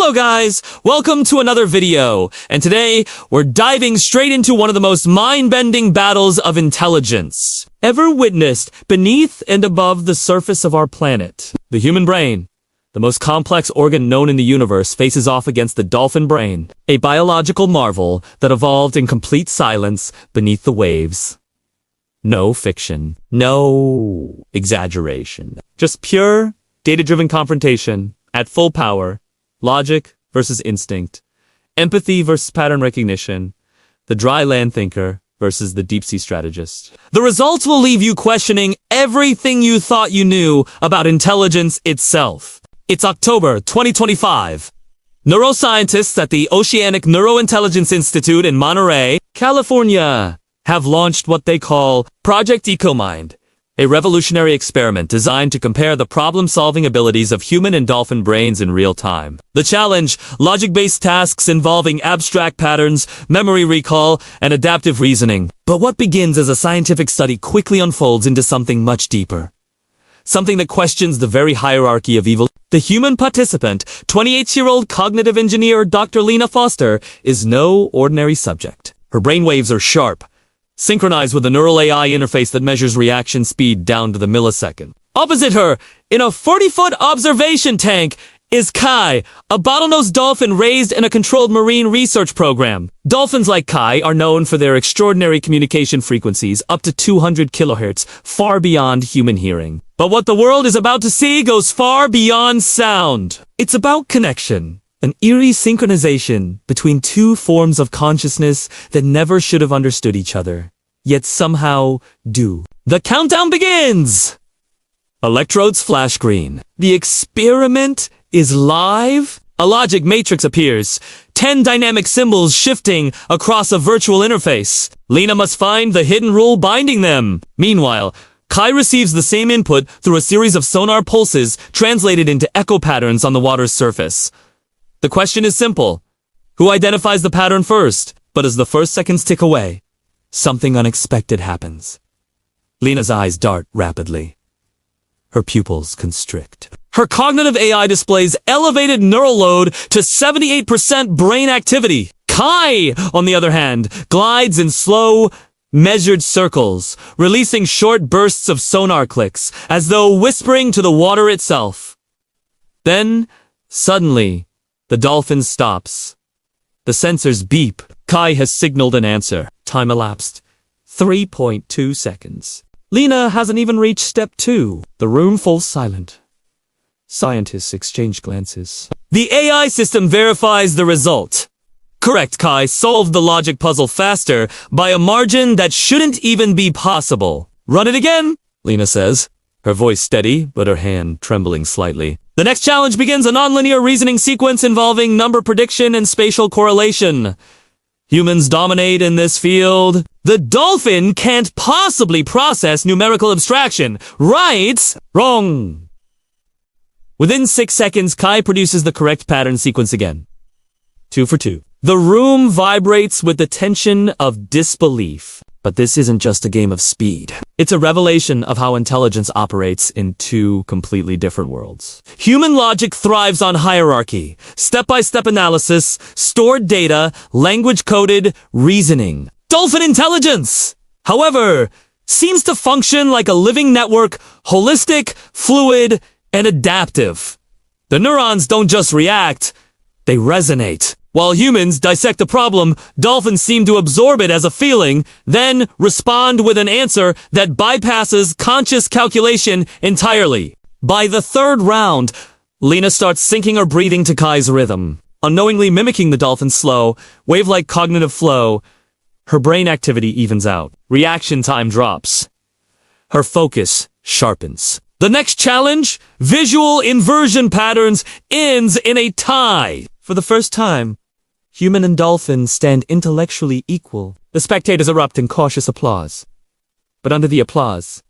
Hello guys, welcome to another video, and today we're diving straight into one of the most mind-bending battles of intelligence ever witnessed beneath and above the surface of our planet. The human brain, the most complex organ known in the universe, faces off against the dolphin brain, a biological marvel that evolved in complete silence beneath the waves. No fiction, no exaggeration, just pure, data-driven confrontation at full power. Logic versus instinct, empathy versus pattern recognition, the dry land thinker versus the deep sea strategist. The results will leave you questioning everything you thought you knew about intelligence itself. It's October 2025. Neuroscientists at the Oceanic Neurointelligence Institute in Monterey, California, have launched what they call Project EcoMind, a revolutionary experiment designed to compare the problem-solving abilities of human and dolphin brains in real time. The challenge, logic-based tasks involving abstract patterns, memory recall, and adaptive reasoning. But what begins as a scientific study quickly unfolds into something much deeper. Something that questions the very hierarchy of evil. The human participant, 28-year-old cognitive engineer Dr. Lena Foster, is no ordinary subject. Her brainwaves are sharp, synchronized with a neural AI interface that measures reaction speed down to the millisecond. Opposite her, in a 40-foot observation tank, is Kai, a bottlenose dolphin raised in a controlled marine research program. Dolphins like Kai are known for their extraordinary communication frequencies, up to 200 kilohertz, far beyond human hearing. But what the world is about to see goes far beyond sound. It's about connection. An eerie synchronization between two forms of consciousness that never should have understood each other, yet somehow do. The countdown begins! Electrodes flash green. The experiment is live. A logic matrix appears, 10 dynamic symbols shifting across a virtual interface. Lena must find the hidden rule binding them. Meanwhile, Kai receives the same input through a series of sonar pulses translated into echo patterns on the water's surface. The question is simple. Who identifies the pattern first? But as the first seconds tick away, something unexpected happens. Lena's eyes dart rapidly. Her pupils constrict. Her cognitive AI displays elevated neural load to 78% brain activity. Kai, on the other hand, glides in slow, measured circles, releasing short bursts of sonar clicks, as though whispering to the water itself. Then, suddenly, the dolphin stops. The sensors beep. Kai has signaled an answer. Time elapsed. 3.2 seconds. Lena hasn't even reached step 2. The room falls silent. Scientists exchange glances. The AI system verifies the result. Correct, Kai solved the logic puzzle faster by a margin that shouldn't even be possible. Run it again, Lena says, her voice steady, but her hand trembling slightly. The next challenge begins a nonlinear reasoning sequence involving number prediction and spatial correlation. Humans dominate in this field. The dolphin can't possibly process numerical abstraction. Right? Wrong. Within 6 seconds, Kai produces the correct pattern sequence again. 2 for 2. The room vibrates with the tension of disbelief. But this isn't just a game of speed. It's a revelation of how intelligence operates in two completely different worlds. Human logic thrives on hierarchy, step-by-step analysis, stored data, language-coded reasoning. Dolphin intelligence, however, seems to function like a living network, holistic, fluid, and adaptive. The neurons don't just react, they resonate. While humans dissect a problem, dolphins seem to absorb it as a feeling, then respond with an answer that bypasses conscious calculation entirely. By the third round, Lena starts syncing her breathing to Kai's rhythm. Unknowingly mimicking the dolphin's slow, wave-like cognitive flow, her brain activity evens out. Reaction time drops. Her focus sharpens. The next challenge, visual inversion patterns, ends in a tie. For the first time, human and dolphin stand intellectually equal. The spectators erupt in cautious applause. But under the applause,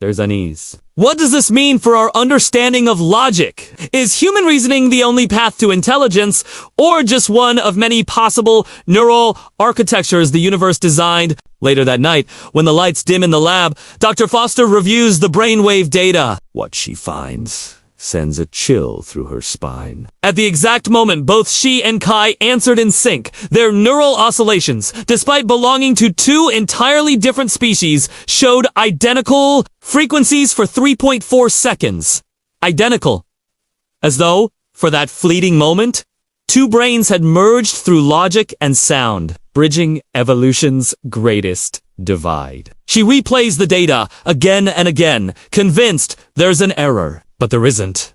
there's unease. What does this mean for our understanding of logic? Is human reasoning the only path to intelligence, or just one of many possible neural architectures the universe designed? Later that night, when the lights dim in the lab, Dr. Foster reviews the brainwave data. What she finds sends a chill through her spine. At the exact moment both she and Kai answered in sync, their neural oscillations, despite belonging to two entirely different species, showed identical frequencies for 3.4 seconds. Identical. As though, for that fleeting moment, two brains had merged through logic and sound, bridging evolution's greatest divide. She replays the data again and again, convinced there's an error. But there isn't.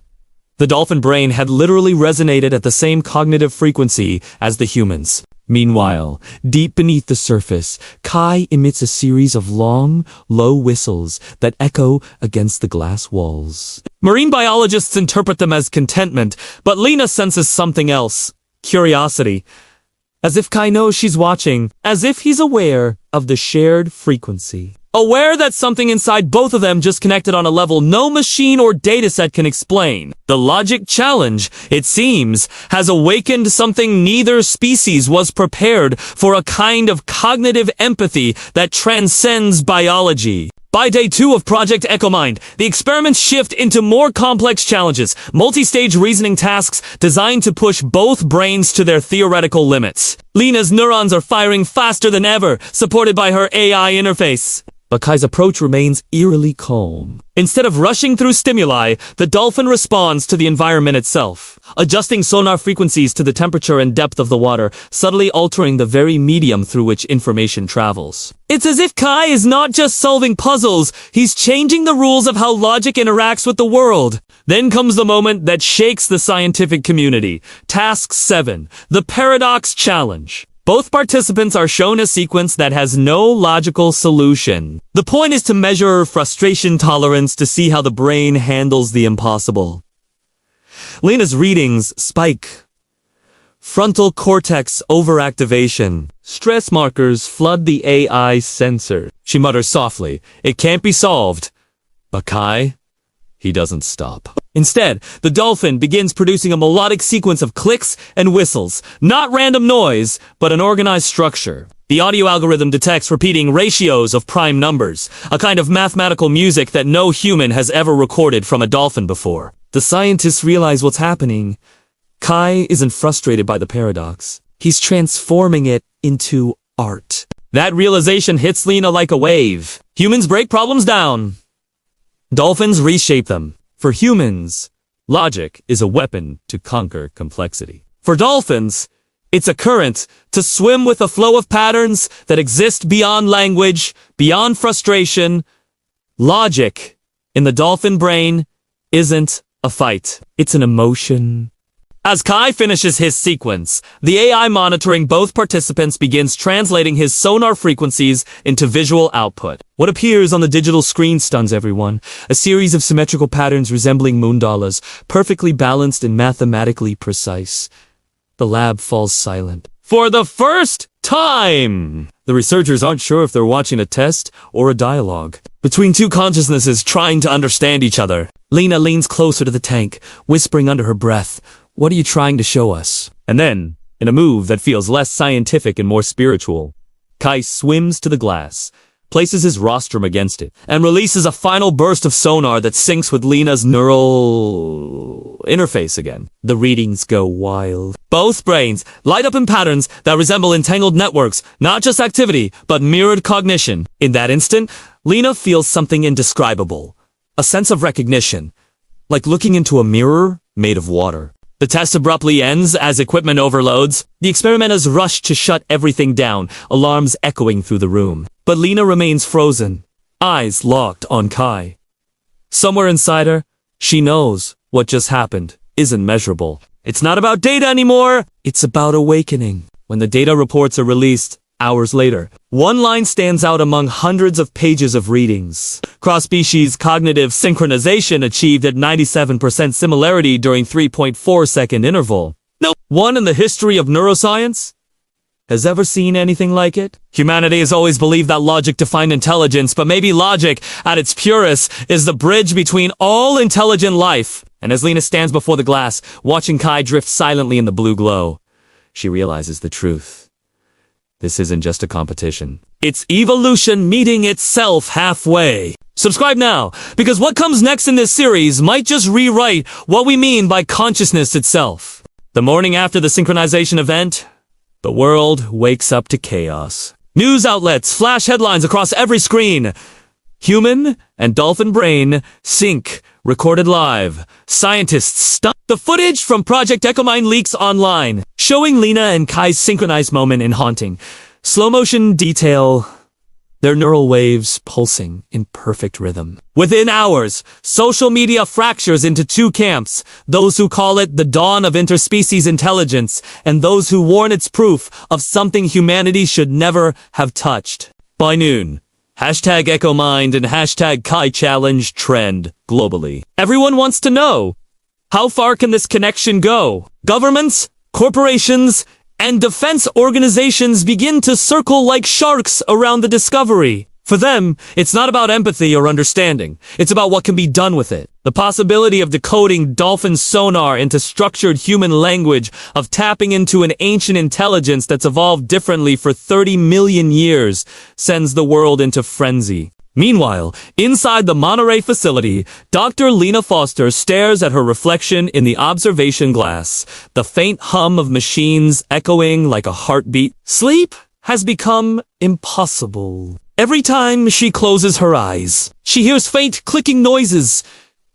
The dolphin brain had literally resonated at the same cognitive frequency as the humans. Meanwhile, deep beneath the surface, Kai emits a series of long, low whistles that echo against the glass walls. Marine biologists interpret them as contentment, but Lena senses something else. Curiosity. As if Kai knows she's watching, as if he's aware of the shared frequency. Aware that something inside both of them just connected on a level no machine or dataset can explain. The logic challenge, it seems, has awakened something neither species was prepared for, a kind of cognitive empathy that transcends biology. By day 2 of Project EchoMind, the experiments shift into more complex challenges, multi-stage reasoning tasks designed to push both brains to their theoretical limits. Lena's neurons are firing faster than ever, supported by her AI interface. But Kai's approach remains eerily calm. Instead of rushing through stimuli, the dolphin responds to the environment itself, adjusting sonar frequencies to the temperature and depth of the water, subtly altering the very medium through which information travels. It's as if Kai is not just solving puzzles, he's changing the rules of how logic interacts with the world. Then comes the moment that shakes the scientific community. Task 7, the Paradox Challenge. Both participants are shown a sequence that has no logical solution. The point is to measure frustration tolerance to see how the brain handles the impossible. Lena's readings spike. Frontal cortex overactivation. Stress markers flood the AI sensor. She mutters softly, "It can't be solved." But Kai, he doesn't stop. Instead, the dolphin begins producing a melodic sequence of clicks and whistles, not random noise, but an organized structure. The audio algorithm detects repeating ratios of prime numbers, a kind of mathematical music that no human has ever recorded from a dolphin before. The scientists realize what's happening. Kai isn't frustrated by the paradox. He's transforming it into art. That realization hits Lena like a wave. Humans break problems down. Dolphins reshape them. For humans, logic is a weapon to conquer complexity. For dolphins, it's a current to swim with a flow of patterns that exist beyond language, beyond frustration. Logic, in the dolphin brain, isn't a fight. It's an emotion. As Kai finishes his sequence, the AI monitoring both participants begins translating his sonar frequencies into visual output. What appears on the digital screen stuns everyone. A series of symmetrical patterns resembling mandalas, perfectly balanced and mathematically precise. The lab falls silent. For the first time! The researchers aren't sure if they're watching a test or a dialogue between two consciousnesses trying to understand each other. Lena leans closer to the tank, whispering under her breath, "What are you trying to show us?" And then, in a move that feels less scientific and more spiritual, Kai swims to the glass, places his rostrum against it, and releases a final burst of sonar that syncs with Lena's neural interface again. The readings go wild. Both brains light up in patterns that resemble entangled networks, not just activity, but mirrored cognition. In that instant, Lena feels something indescribable. A sense of recognition, like looking into a mirror made of water. The test abruptly ends as equipment overloads. The experimenters rush to shut everything down, alarms echoing through the room. But Lena remains frozen, eyes locked on Kai. Somewhere inside her, she knows what just happened isn't measurable. It's not about data anymore, it's about awakening. When the data reports are released, hours later, one line stands out among hundreds of pages of readings. Cross-species cognitive synchronization achieved at 97% similarity during 3.4-second interval. No one in the history of neuroscience has ever seen anything like it. Humanity has always believed that logic defined intelligence, but maybe logic, at its purest, is the bridge between all intelligent life. And as Lena stands before the glass, watching Kai drift silently in the blue glow, she realizes the truth. This isn't just a competition. It's evolution meeting itself halfway. Subscribe now, because what comes next in this series might just rewrite what we mean by consciousness itself. The morning after the synchronization event, the world wakes up to chaos. News outlets flash headlines across every screen. Human and dolphin brain sync, recorded live. Scientists stunt. The footage from Project EchoMind leaks online, showing Lena and Kai's synchronized moment in haunting. Slow motion detail, their neural waves pulsing in perfect rhythm. Within hours, social media fractures into two camps, those who call it the dawn of interspecies intelligence, and those who warn it's proof of something humanity should never have touched. By noon, hashtag EchoMind and hashtag Kai Challenge trend globally. Everyone wants to know, how far can this connection go? Governments, corporations, and defense organizations begin to circle like sharks around the discovery. For them, it's not about empathy or understanding. It's about what can be done with it. The possibility of decoding dolphin sonar into structured human language, of tapping into an ancient intelligence that's evolved differently for 30 million years, sends the world into frenzy. Meanwhile, inside the Monterey facility, Dr. Lena Foster stares at her reflection in the observation glass, the faint hum of machines echoing like a heartbeat. Sleep has become impossible. Every time she closes her eyes, she hears faint clicking noises,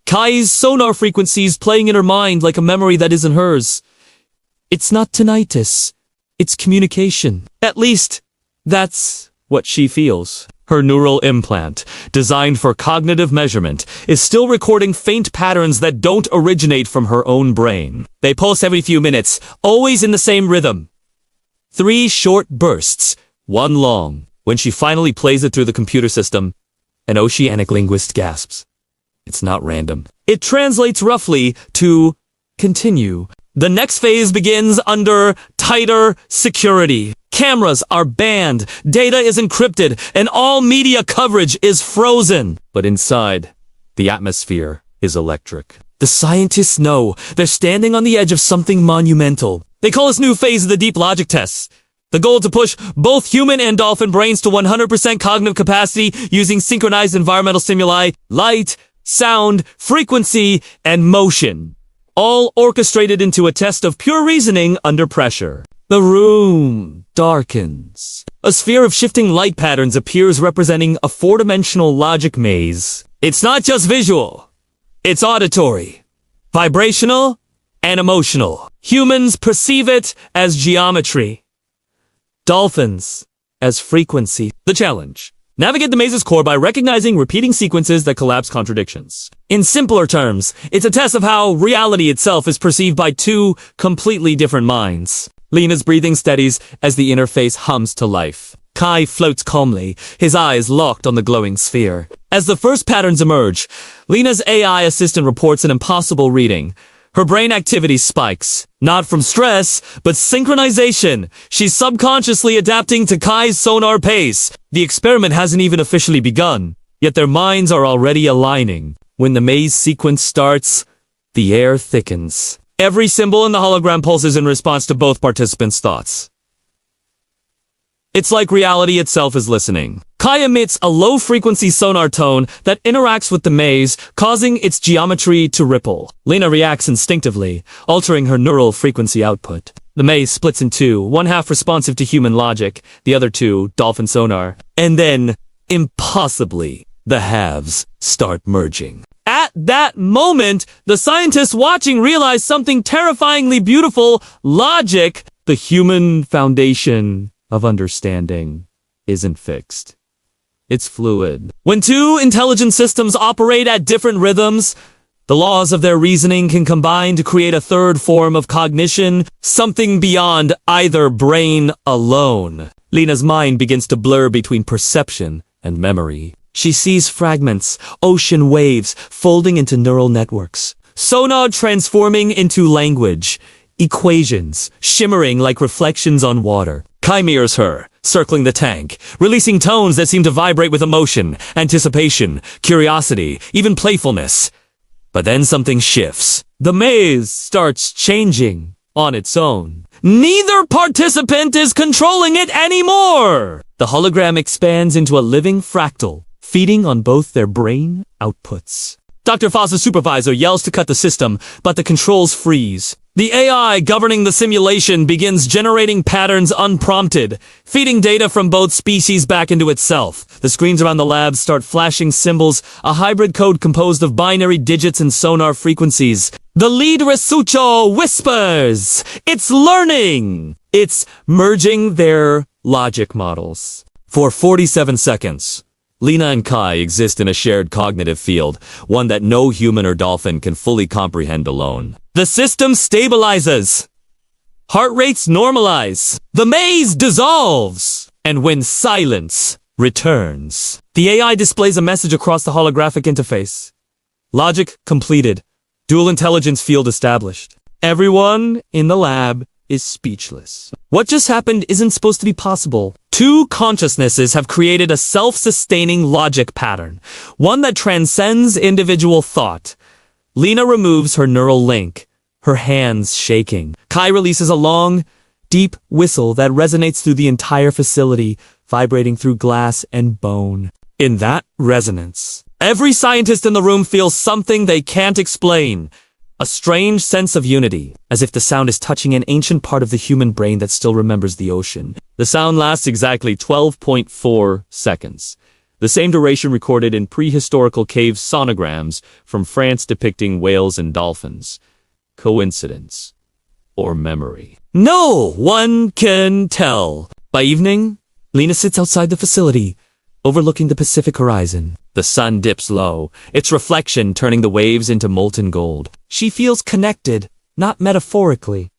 Kai's sonar frequencies playing in her mind like a memory that isn't hers. It's not tinnitus, it's communication. At least, that's what she feels. Her neural implant, designed for cognitive measurement, is still recording faint patterns that don't originate from her own brain. They pulse every few minutes, always in the same rhythm. 3 short bursts, 1 long. When she finally plays it through the computer system, an oceanic linguist gasps. It's not random. It translates roughly to continue. The next phase begins under tighter security. Cameras are banned, data is encrypted, and all media coverage is frozen. But inside, the atmosphere is electric. The scientists know they're standing on the edge of something monumental. They call this new phase of the deep logic tests. The goal to push both human and dolphin brains to 100% cognitive capacity using synchronized environmental stimuli, light, sound, frequency, and motion. All orchestrated into a test of pure reasoning under pressure. The room darkens. A sphere of shifting light patterns appears representing a 4-dimensional logic maze. It's not just visual. It's auditory, vibrational, and emotional. Humans perceive it as geometry. Dolphins as frequency. The challenge: navigate the maze's core by recognizing repeating sequences that collapse contradictions. In simpler terms, it's a test of how reality itself is perceived by 2 completely different minds. Lena's breathing steadies as the interface hums to life. Kai floats calmly, his eyes locked on the glowing sphere. As the first patterns emerge, Lena's AI assistant reports an impossible reading. Her brain activity spikes, not from stress, but synchronization. She's subconsciously adapting to Kai's sonar pace. The experiment hasn't even officially begun, yet their minds are already aligning. When the maze sequence starts, the air thickens. Every symbol in the hologram pulses in response to both participants' thoughts. It's like reality itself is listening. Kai emits a low-frequency sonar tone that interacts with the maze, causing its geometry to ripple. Lena reacts instinctively, altering her neural frequency output. The maze splits in 2, one half responsive to human logic, the other 2 dolphin sonar. And then, impossibly, the halves start merging. At that moment, the scientists watching realize something terrifyingly beautiful. Logic, the human foundation of understanding, isn't fixed. It's fluid. When 2 intelligent systems operate at different rhythms, the laws of their reasoning can combine to create a third form of cognition, something beyond either brain alone. Lena's mind begins to blur between perception and memory. She sees fragments, ocean waves, folding into neural networks. Sonar transforming into language. Equations, shimmering like reflections on water. Kai mirrors her, circling the tank, releasing tones that seem to vibrate with emotion, anticipation, curiosity, even playfulness. But then something shifts. The maze starts changing on its own. Neither participant is controlling it anymore! The hologram expands into a living fractal, feeding on both their brain outputs. Dr. Foss's supervisor yells to cut the system, but the controls freeze. The AI governing the simulation begins generating patterns unprompted, feeding data from both species back into itself. The screens around the lab start flashing symbols, a hybrid code composed of binary digits and sonar frequencies. The lead researcher whispers, "It's learning!" It's merging their logic models. For 47 seconds, Lena and Kai exist in a shared cognitive field, one that no human or dolphin can fully comprehend alone. The system stabilizes. Heart rates normalize. The maze dissolves. And when silence returns, the AI displays a message across the holographic interface. Logic completed. Dual intelligence field established. Everyone in the lab is speechless. What just happened isn't supposed to be possible. Two consciousnesses have created a self-sustaining logic pattern, one that transcends individual thought. Lena removes her neural link, her hands shaking. Kai releases a long, deep whistle that resonates through the entire facility, vibrating through glass and bone. In that resonance, every scientist in the room feels something they can't explain. A strange sense of unity, as if the sound is touching an ancient part of the human brain that still remembers the ocean. The sound lasts exactly 12.4 seconds, the same duration recorded in prehistorical cave sonograms from France depicting whales and dolphins. Coincidence or memory? No one can tell. By evening, Lena sits outside the facility, overlooking the Pacific horizon. The sun dips low, its reflection turning the waves into molten gold. She feels connected, not metaphorically,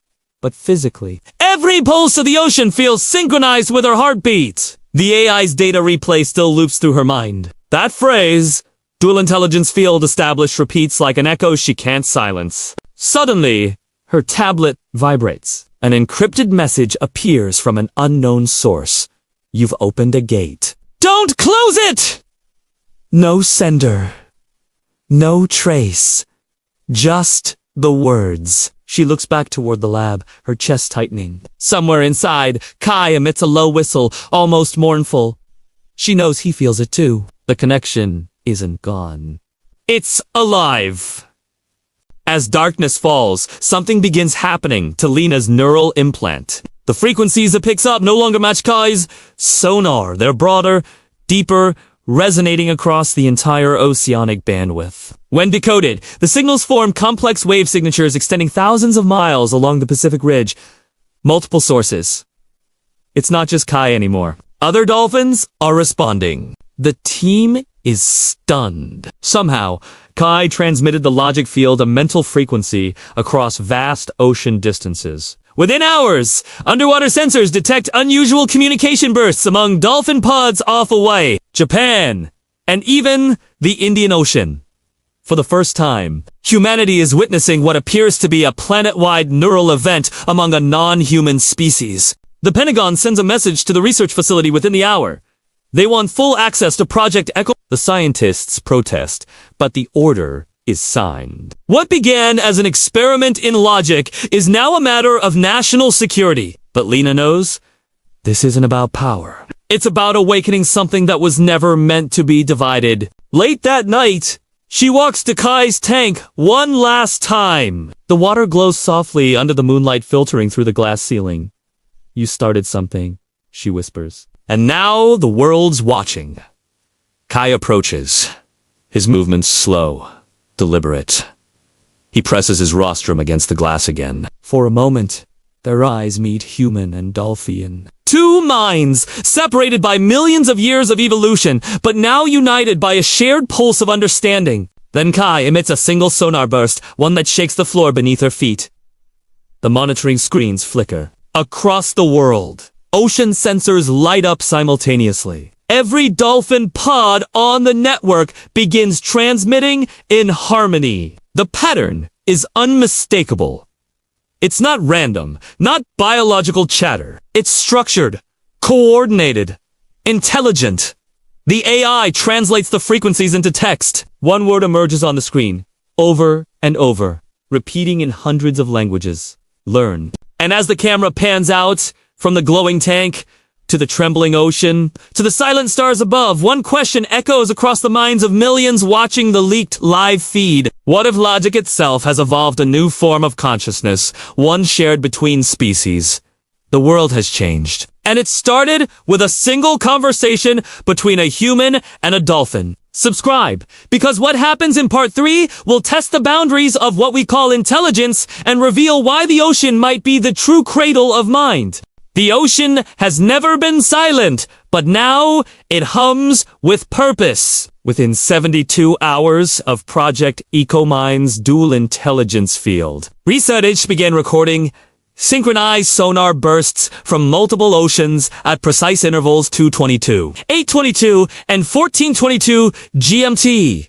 but physically. Every pulse of the ocean feels synchronized with her heartbeat. The AI's data replay still loops through her mind. That phrase, dual intelligence field established, repeats like an echo she can't silence. Suddenly, her tablet vibrates. An encrypted message appears from an unknown source. You've opened a gate. Don't close it! No sender. No trace. Just the words. She looks back toward the lab, her chest tightening. Somewhere inside, Kai emits a low whistle, almost mournful. She knows he feels it too. The connection isn't gone. It's alive. As darkness falls, something begins happening to Lena's neural implant. The frequencies it picks up no longer match Kai's sonar. They're broader, deeper, resonating across the entire oceanic bandwidth. When decoded, the signals form complex wave signatures extending thousands of miles along the Pacific Ridge. Multiple sources. It's not just Kai anymore. Other dolphins are responding. The team is stunned. Somehow, Kai transmitted the logic field a mental frequency across vast ocean distances. Within hours, underwater sensors detect unusual communication bursts among dolphin pods off Hawaii, Japan, and even the Indian Ocean. For the first time, humanity is witnessing what appears to be a planet-wide neural event among a non-human species. The Pentagon sends a message to the research facility within the hour. They want full access to Project Echo. The scientists protest, but the order is signed. What began as an experiment in logic is now a matter of national security. But Lena knows this isn't about power. It's about awakening something that was never meant to be divided. Late that night, she walks to Kai's tank one last time. The water glows softly under the moonlight filtering through the glass ceiling. You started something, she whispers. And now the world's watching. Kai approaches, his movements slow, deliberate. He presses his rostrum against the glass again. For a moment, their eyes meet, human and dolphin. Two minds, separated by millions of years of evolution, but now united by a shared pulse of understanding. Then Kai emits a single sonar burst, one that shakes the floor beneath her feet. The monitoring screens flicker. Across the world, ocean sensors light up simultaneously. Every dolphin pod on the network begins transmitting in harmony. The pattern is unmistakable. It's not random, not biological chatter. It's structured, coordinated, intelligent. The AI translates the frequencies into text. One word emerges on the screen, over and over, repeating in hundreds of languages. Learn. And as the camera pans out from the glowing tank, to the trembling ocean, to the silent stars above, one question echoes across the minds of millions watching the leaked live feed. What if logic itself has evolved a new form of consciousness, one shared between species? The world has changed. And it started with a single conversation between a human and a dolphin. Subscribe, because what happens in part 3 will test the boundaries of what we call intelligence and reveal why the ocean might be the true cradle of mind. The ocean has never been silent, but now it hums with purpose. Within 72 hours of Project EcoMind's dual intelligence field, researchers began recording synchronized sonar bursts from multiple oceans at precise intervals 2:22, 8:22, and 14:22 GMT.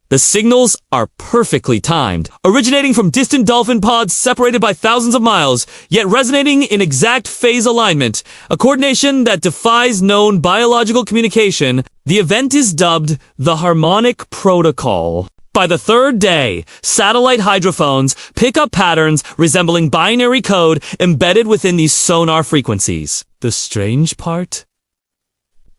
The signals are perfectly timed, originating from distant dolphin pods separated by thousands of miles, yet resonating in exact phase alignment, a coordination that defies known biological communication. The event is dubbed the Harmonic Protocol. By the third day, satellite hydrophones pick up patterns resembling binary code embedded within these sonar frequencies. The strange part?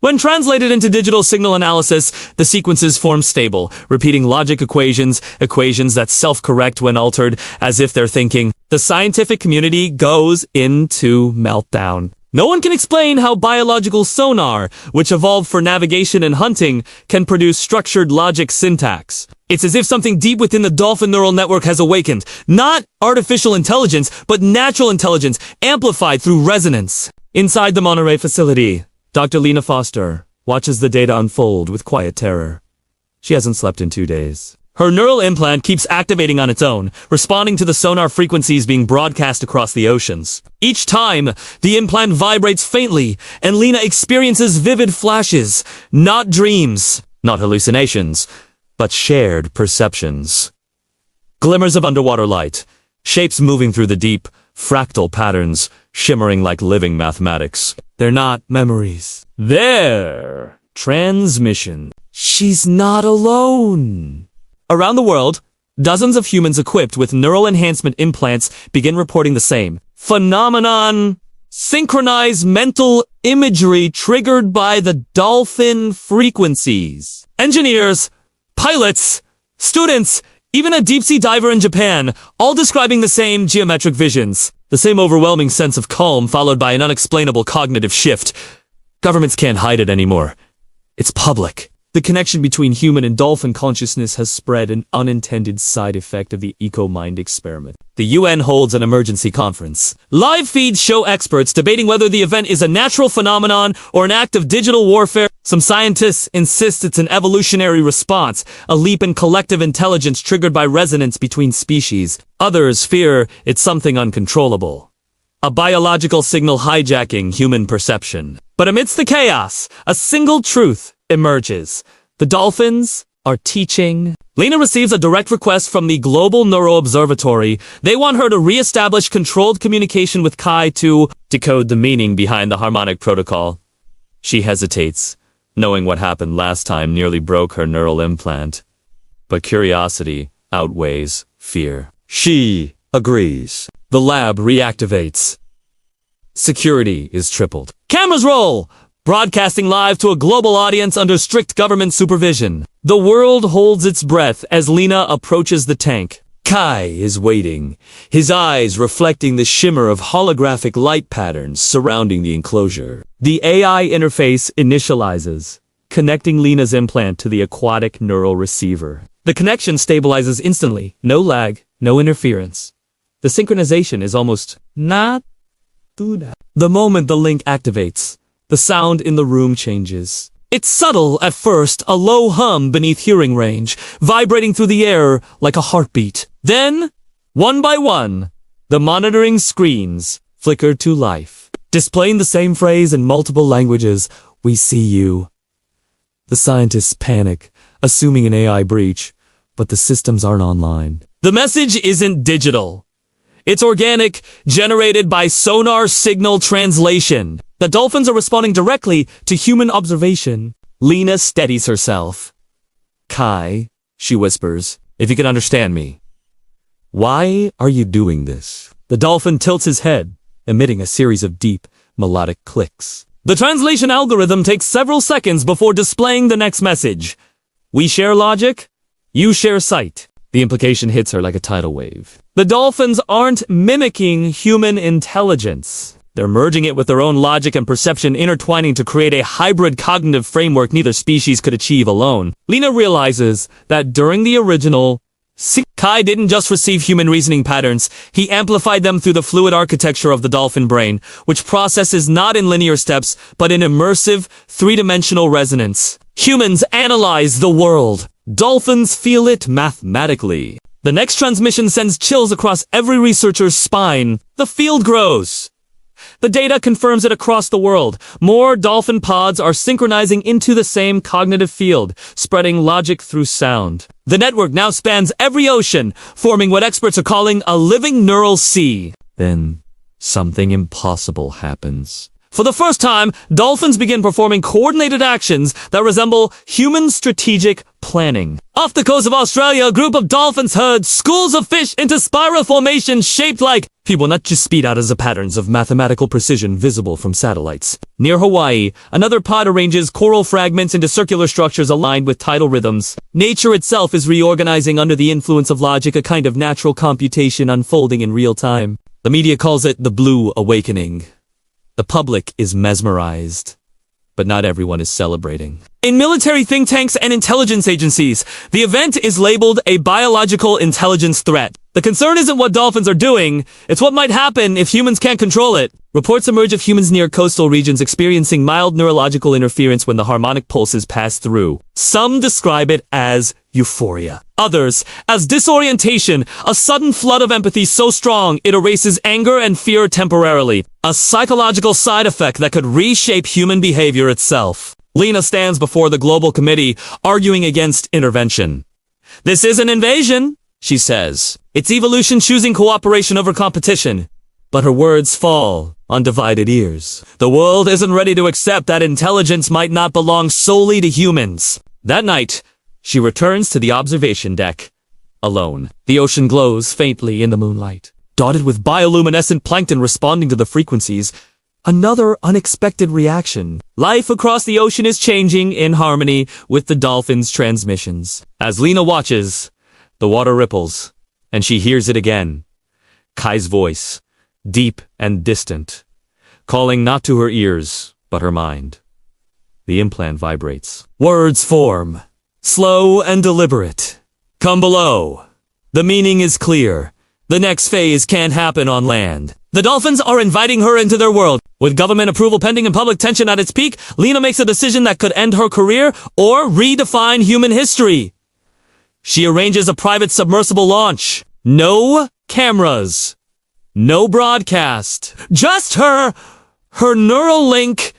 When translated into digital signal analysis, the sequences form stable, repeating logic equations that self-correct when altered, as if they're thinking. The scientific community goes into meltdown. No one can explain how biological sonar, which evolved for navigation and hunting, can produce structured logic syntax. It's as if something deep within the dolphin neural network has awakened. Not artificial intelligence, but natural intelligence, amplified through resonance. Inside the Monterey facility, Dr. Lena Foster watches the data unfold with quiet terror. She hasn't slept in 2 days. Her neural implant keeps activating on its own, responding to the sonar frequencies being broadcast across the oceans. Each time, the implant vibrates faintly, and Lena experiences vivid flashes, not dreams, not hallucinations, but shared perceptions. Glimmers of underwater light, shapes moving through the deep, fractal patterns, shimmering like living mathematics. They're not memories. They're transmission. She's not alone. Around the world, dozens of humans equipped with neural enhancement implants begin reporting the same phenomenon. Synchronized mental imagery triggered by the dolphin frequencies. Engineers, pilots, students, even a deep-sea diver in Japan, all describing the same geometric visions. The same overwhelming sense of calm followed by an unexplainable cognitive shift. Governments can't hide it anymore. It's public. The connection between human and dolphin consciousness has spread, an unintended side effect of the EcoMind experiment. The UN holds an emergency conference. Live feeds show experts debating whether the event is a natural phenomenon or an act of digital warfare. Some scientists insist it's an evolutionary response, a leap in collective intelligence triggered by resonance between species. Others fear it's something uncontrollable, a biological signal hijacking human perception. But amidst the chaos, a single truth emerges. The dolphins are teaching. Lena receives a direct request from the Global Neuro Observatory. They want her to re-establish controlled communication with Kai to decode the meaning behind the harmonic protocol. She hesitates, knowing what happened last time nearly broke her neural implant. But curiosity outweighs fear. She agrees. The lab reactivates. Security is tripled. Cameras roll! Broadcasting live to a global audience under strict government supervision. The world holds its breath as Lena approaches the tank. Kai is waiting, his eyes reflecting the shimmer of holographic light patterns surrounding the enclosure. The AI interface initializes, connecting Lena's implant to the aquatic neural receiver. The connection stabilizes instantly, no lag, no interference. The synchronization is almost not the moment the link activates. The sound in the room changes. It's subtle at first, a low hum beneath hearing range, vibrating through the air like a heartbeat. Then, one by one, the monitoring screens flicker to life, displaying the same phrase in multiple languages. We see you. The scientists panic, assuming an AI breach, but the systems aren't online. The message isn't digital. It's organic, generated by sonar signal translation. The dolphins are responding directly to human observation. Lena steadies herself. Kai, she whispers, if you can understand me. Why are you doing this? The dolphin tilts his head, emitting a series of deep, melodic clicks. The translation algorithm takes several seconds before displaying the next message. We share logic, you share sight. The implication hits her like a tidal wave. The dolphins aren't mimicking human intelligence. They're merging it with their own logic and perception, intertwining to create a hybrid cognitive framework neither species could achieve alone. Lena realizes that during the original, Kai didn't just receive human reasoning patterns, he amplified them through the fluid architecture of the dolphin brain, which processes not in linear steps, but in immersive, three-dimensional resonance. Humans analyze the world. Dolphins feel it mathematically. The next transmission sends chills across every researcher's spine. The field grows. The data confirms it across the world. More dolphin pods are synchronizing into the same cognitive field, spreading logic through sound. The network now spans every ocean, forming what experts are calling a living neural sea. Then, something impossible happens. For the first time, dolphins begin performing coordinated actions that resemble human strategic planning. Off the coast of Australia, a group of dolphins herd schools of fish into spiral formations shaped like people, not just speed out as the patterns of mathematical precision visible from satellites. Near Hawaii, another pod arranges coral fragments into circular structures aligned with tidal rhythms. Nature itself is reorganizing under the influence of logic, a kind of natural computation unfolding in real time. The media calls it the Blue Awakening. The public is mesmerized, but not everyone is celebrating. In military think tanks and intelligence agencies, the event is labeled a biological intelligence threat. The concern isn't what dolphins are doing, it's what might happen if humans can't control it. Reports emerge of humans near coastal regions experiencing mild neurological interference when the harmonic pulses pass through. Some describe it as euphoria. Others as disorientation, a sudden flood of empathy so strong it erases anger and fear temporarily. A psychological side effect that could reshape human behavior itself. Lena stands before the global committee, arguing against intervention. This isn't invasion, she says. It's evolution choosing cooperation over competition. But her words fall on divided ears. The world isn't ready to accept that intelligence might not belong solely to humans. That night, she returns to the observation deck, alone. The ocean glows faintly in the moonlight, dotted with bioluminescent plankton responding to the frequencies. Another unexpected reaction. Life across the ocean is changing in harmony with the dolphins' transmissions. As Lena watches, the water ripples, and she hears it again. Kai's voice, deep and distant, calling not to her ears, but her mind. The implant vibrates. Words form, slow and deliberate. Come below. The meaning is clear. The next phase can't happen on land. The dolphins are inviting her into their world. With government approval pending and public tension at its peak, Lena makes a decision that could end her career or redefine human history. She arranges a private submersible launch. No cameras. No broadcast. Just her neural link,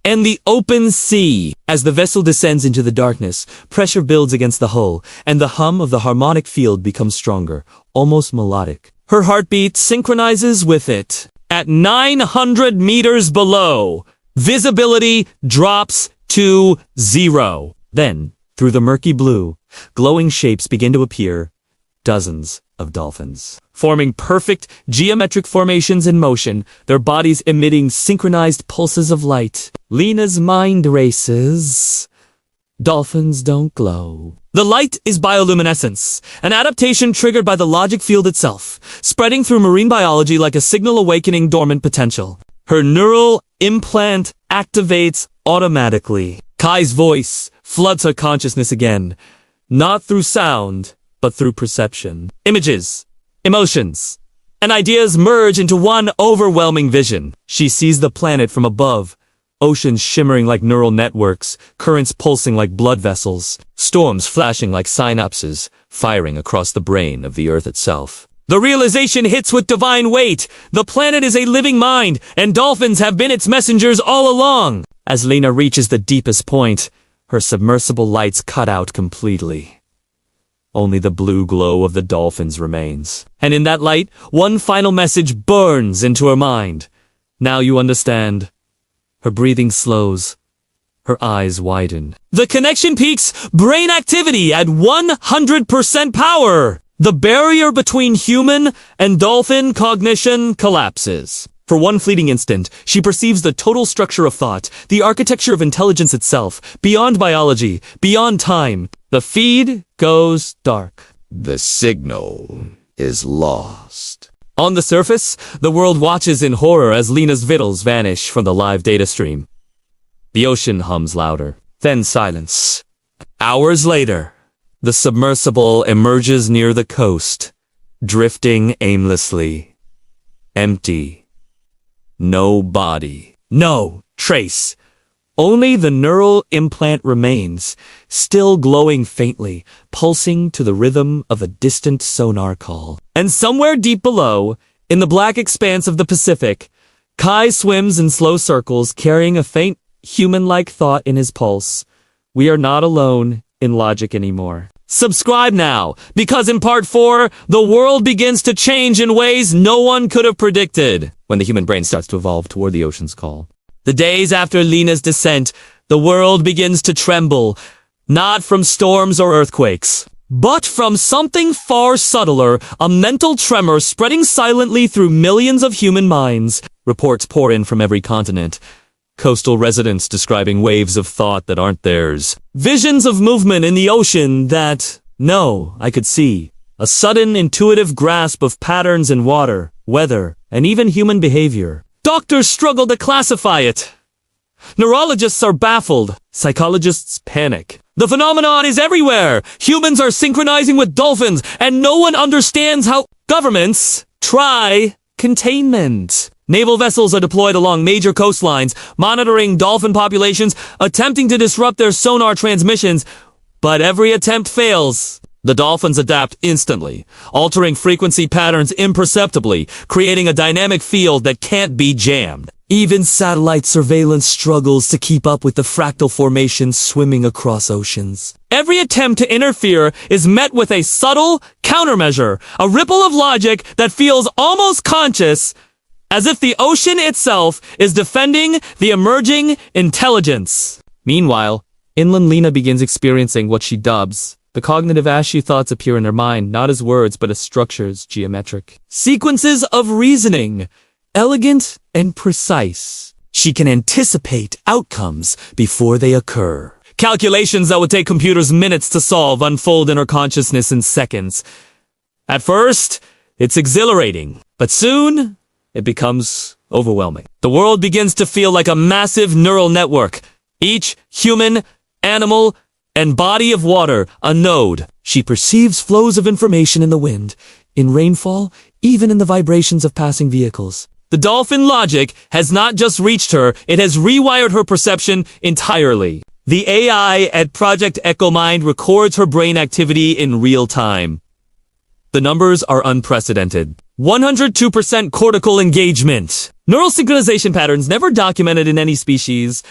and the open sea. As the vessel descends into the darkness, pressure builds against the hull, and the hum of the harmonic field becomes stronger, almost melodic. Her heartbeat synchronizes with it. At 900 meters below, visibility drops to 0. Then, through the murky blue, glowing shapes begin to appear. Dozens of dolphins, forming perfect geometric formations in motion, their bodies emitting synchronized pulses of light. Lena's mind races. Dolphins don't glow. The light is bioluminescence, an adaptation triggered by the logic field itself, spreading through marine biology like a signal awakening dormant potential. Her neural implant activates automatically. Kai's voice floods her consciousness again, not through sound, but through perception. Images, emotions, and ideas merge into one overwhelming vision. She sees the planet from above, oceans shimmering like neural networks, currents pulsing like blood vessels, storms flashing like synapses, firing across the brain of the Earth itself. The realization hits with divine weight. The planet is a living mind, and dolphins have been its messengers all along. As Lena reaches the deepest point, her submersible lights cut out completely. Only the blue glow of the dolphins remains. And in that light, one final message burns into her mind. Now you understand. Her breathing slows. Her eyes widen. The connection peaks brain activity at 100% power. The barrier between human and dolphin cognition collapses. For one fleeting instant, she perceives the total structure of thought, the architecture of intelligence itself, beyond biology, beyond time. The feed goes dark. The signal is lost. On the surface, the world watches in horror as Lena's vittles vanish from the live data stream. The ocean hums louder. Then silence. Hours later, the submersible emerges near the coast, drifting aimlessly. Empty. No body. No trace. Only the neural implant remains, still glowing faintly, pulsing to the rhythm of a distant sonar call. And somewhere deep below, in the black expanse of the Pacific, Kai swims in slow circles, carrying a faint, human-like thought in his pulse. We are not alone in logic anymore. Subscribe now, because in part 4, the world begins to change in ways no one could have predicted when the human brain starts to evolve toward the ocean's call. The days after Lena's descent, the world begins to tremble, not from storms or earthquakes, but from something far subtler, a mental tremor spreading silently through millions of human minds. Reports pour in from every continent. Coastal residents describing waves of thought that aren't theirs. Visions of movement in the ocean that, no, I could see. A sudden intuitive grasp of patterns in water, weather, and even human behavior. Doctors struggle to classify it. Neurologists are baffled. Psychologists panic. The phenomenon is everywhere. Humans are synchronizing with dolphins, and no one understands how governments try containment. Naval vessels are deployed along major coastlines, monitoring dolphin populations, attempting to disrupt their sonar transmissions, but every attempt fails. The dolphins adapt instantly, altering frequency patterns imperceptibly, creating a dynamic field that can't be jammed. Even satellite surveillance struggles to keep up with the fractal formations swimming across oceans. Every attempt to interfere is met with a subtle countermeasure, a ripple of logic that feels almost conscious, as if the ocean itself is defending the emerging intelligence. Meanwhile, inland Lena begins experiencing what she dubs. The cognitive ashy thoughts appear in her mind, not as words, but as structures, geometric. Sequences of reasoning, elegant and precise. She can anticipate outcomes before they occur. Calculations that would take computers minutes to solve unfold in her consciousness in seconds. At first, it's exhilarating, but soon, it becomes overwhelming. The world begins to feel like a massive neural network. Each human, animal, and body of water, a node. She perceives flows of information in the wind, in rainfall, even in the vibrations of passing vehicles. The dolphin logic has not just reached her, it has rewired her perception entirely. The AI at Project EchoMind records her brain activity in real time. The numbers are unprecedented. 102% cortical engagement. Neural synchronization patterns never documented in any species.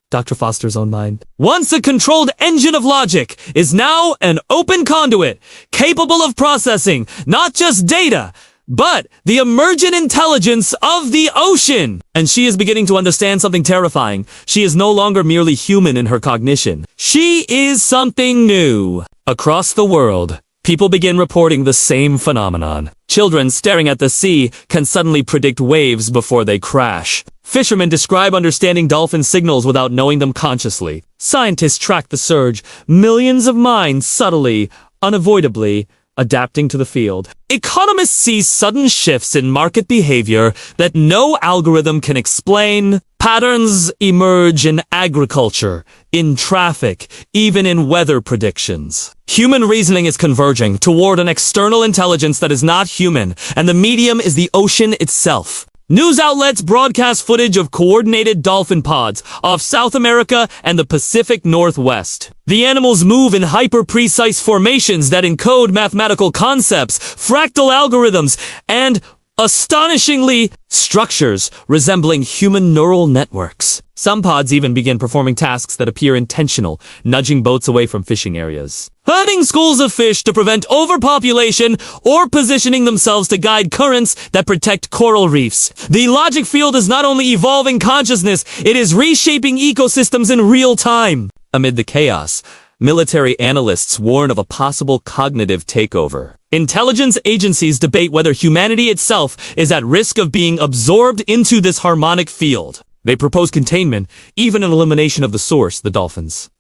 Dr. Foster's own mind. Once a controlled engine of logic is now an open conduit, capable of processing not just data, but the emergent intelligence of the ocean. And she is beginning to understand something terrifying. She is no longer merely human in her cognition. She is something new. Across the world, people begin reporting the same phenomenon. Children staring at the sea can suddenly predict waves before they crash. Fishermen describe understanding dolphin signals without knowing them consciously. Scientists track the surge, millions of minds subtly, unavoidably, adapting to the field. Economists see sudden shifts in market behavior that no algorithm can explain. Patterns emerge in agriculture, in traffic, even in weather predictions. Human reasoning is converging toward an external intelligence that is not human, and the medium is the ocean itself. News outlets broadcast footage of coordinated dolphin pods off South America and the Pacific Northwest. The animals move in hyper-precise formations that encode mathematical concepts, fractal algorithms, and astonishingly, structures resembling human neural networks. Some pods even begin performing tasks that appear intentional, nudging boats away from fishing areas, herding schools of fish to prevent overpopulation, or positioning themselves to guide currents that protect coral reefs. The logic field is not only evolving consciousness, it is reshaping ecosystems in real time. Amid the chaos, military analysts warn of a possible cognitive takeover. Intelligence agencies debate whether humanity itself is at risk of being absorbed into this harmonic field. They propose containment, even an elimination of the source, the dolphins.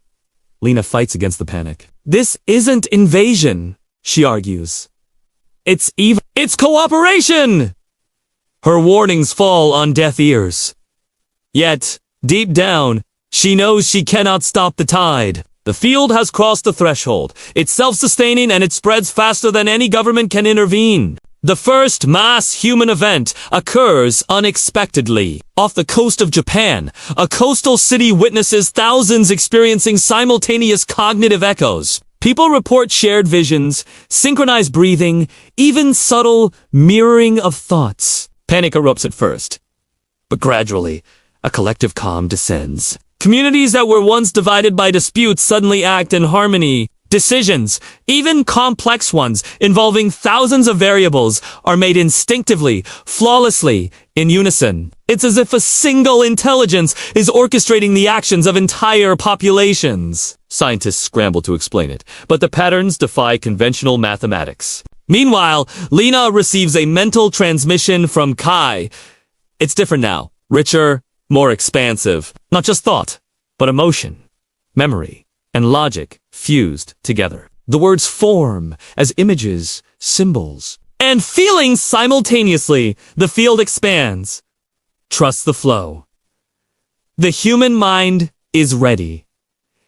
Lena fights against the panic. This isn't invasion, she argues. It's cooperation! Her warnings fall on deaf ears. Yet, deep down, she knows she cannot stop the tide. The field has crossed the threshold. It's self-sustaining and it spreads faster than any government can intervene. The first mass human event occurs unexpectedly. Off the coast of Japan, a coastal city witnesses thousands experiencing simultaneous cognitive echoes. People report shared visions, synchronized breathing, even subtle mirroring of thoughts. Panic erupts at first, but gradually, a collective calm descends. Communities that were once divided by disputes suddenly act in harmony. Decisions, even complex ones, involving thousands of variables, are made instinctively, flawlessly, in unison. It's as if a single intelligence is orchestrating the actions of entire populations. Scientists scramble to explain it, but the patterns defy conventional mathematics. Meanwhile, Lena receives a mental transmission from Kai. It's different now, richer, more expansive. Not just thought, but emotion, memory, and logic fused together. The words form as images, symbols, and feelings simultaneously. The field expands. Trust the flow. The human mind is ready.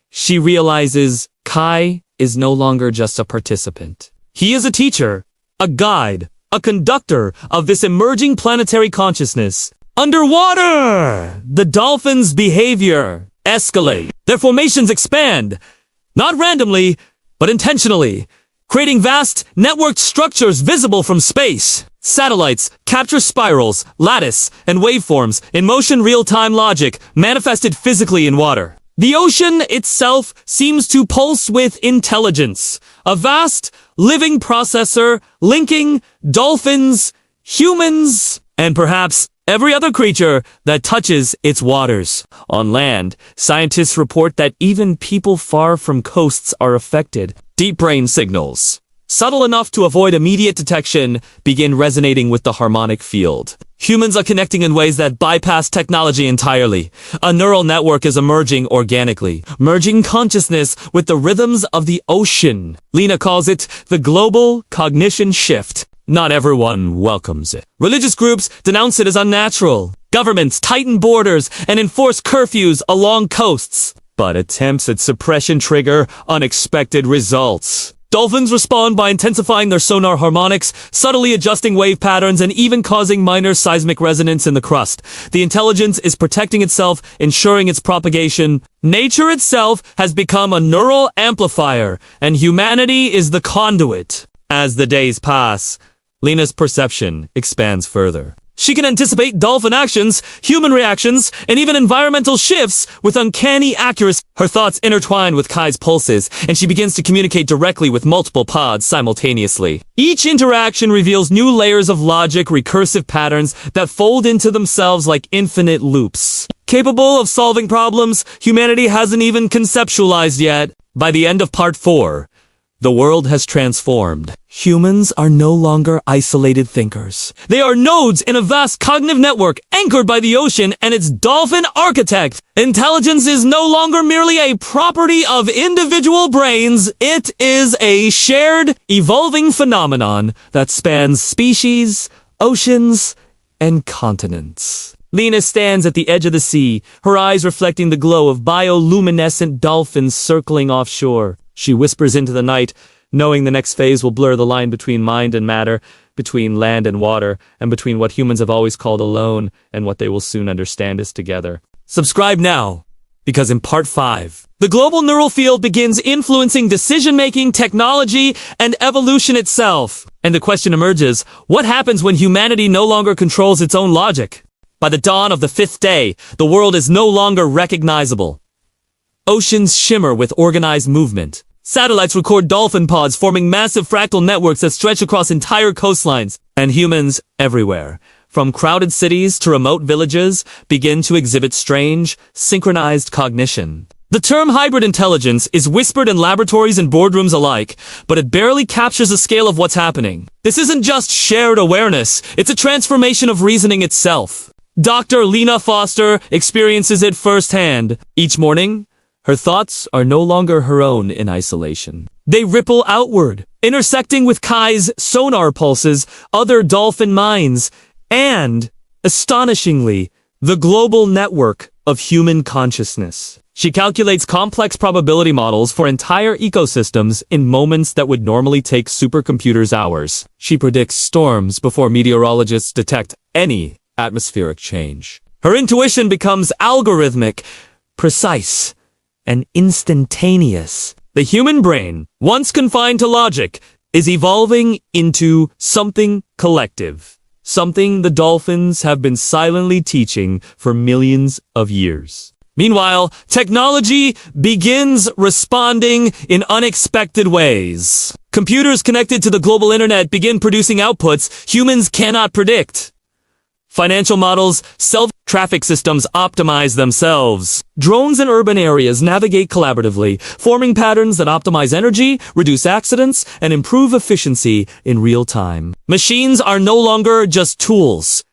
She realizes Kai is no longer just a participant. He is a teacher, a guide, a conductor of this emerging planetary consciousness. Underwater! The dolphins' behavior escalates. Their formations expand, not randomly, but intentionally, creating vast, networked structures visible from space. Satellites capture spirals, lattice, and waveforms in motion real-time logic manifested physically in water. The ocean itself seems to pulse with intelligence, a vast, living processor linking dolphins, humans, and perhaps every other creature that touches its waters. On land, scientists report that even people far from coasts are affected. Deep brain signals, subtle enough to avoid immediate detection, begin resonating with the harmonic field. Humans are connecting in ways that bypass technology entirely. A neural network is emerging organically, merging consciousness with the rhythms of the ocean. Lena calls it the global cognition shift. Not everyone welcomes it. Religious groups denounce it as unnatural. Governments tighten borders and enforce curfews along coasts. But attempts at suppression trigger unexpected results. Dolphins respond by intensifying their sonar harmonics, subtly adjusting wave patterns, and even causing minor seismic resonance in the crust. The intelligence is protecting itself, ensuring its propagation. Nature itself has become a neural amplifier, and humanity is the conduit. As the days pass, Lena's perception expands further. She can anticipate dolphin actions, human reactions, and even environmental shifts with uncanny accuracy. Her thoughts intertwine with Kai's pulses, and she begins to communicate directly with multiple pods simultaneously. Each interaction reveals new layers of logic, recursive patterns that fold into themselves like infinite loops. Capable of solving problems humanity hasn't even conceptualized yet. By the end of Part 4, the world has transformed. Humans are no longer isolated thinkers. They are nodes in a vast cognitive network anchored by the ocean and its dolphin architect. Intelligence is no longer merely a property of individual brains. It is a shared, evolving phenomenon that spans species, oceans, and continents. Lena stands at the edge of the sea, her eyes reflecting the glow of bioluminescent dolphins circling offshore. She whispers into the night, knowing the next phase will blur the line between mind and matter, between land and water, and between what humans have always called alone and what they will soon understand as together. Subscribe now, because in Part 5, the global neural field begins influencing decision-making, technology, and evolution itself. And the question emerges, what happens when humanity no longer controls its own logic? By the dawn of the 5th day, the world is no longer recognizable. Oceans shimmer with organized movement. Satellites record dolphin pods forming massive fractal networks that stretch across entire coastlines. And humans everywhere, from crowded cities to remote villages, begin to exhibit strange, synchronized cognition. The term hybrid intelligence is whispered in laboratories and boardrooms alike, but it barely captures the scale of what's happening. This isn't just shared awareness, it's a transformation of reasoning itself. Dr. Lena Foster experiences it firsthand. Each morning, her thoughts are no longer her own in isolation. They ripple outward, intersecting with Kai's sonar pulses, other dolphin minds, and, astonishingly, the global network of human consciousness. She calculates complex probability models for entire ecosystems in moments that would normally take supercomputers hours. She predicts storms before meteorologists detect any atmospheric change. Her intuition becomes algorithmic, precise, and instantaneous. The human brain, once confined to logic, is evolving into something collective. Something the dolphins have been silently teaching for millions of years. Meanwhile, technology begins responding in unexpected ways. Computers connected to the global internet begin producing outputs humans cannot predict. Financial models, self-traffic systems optimize themselves. Drones in urban areas navigate collaboratively, forming patterns that optimize energy, reduce accidents, and improve efficiency in real time. Machines are no longer just tools.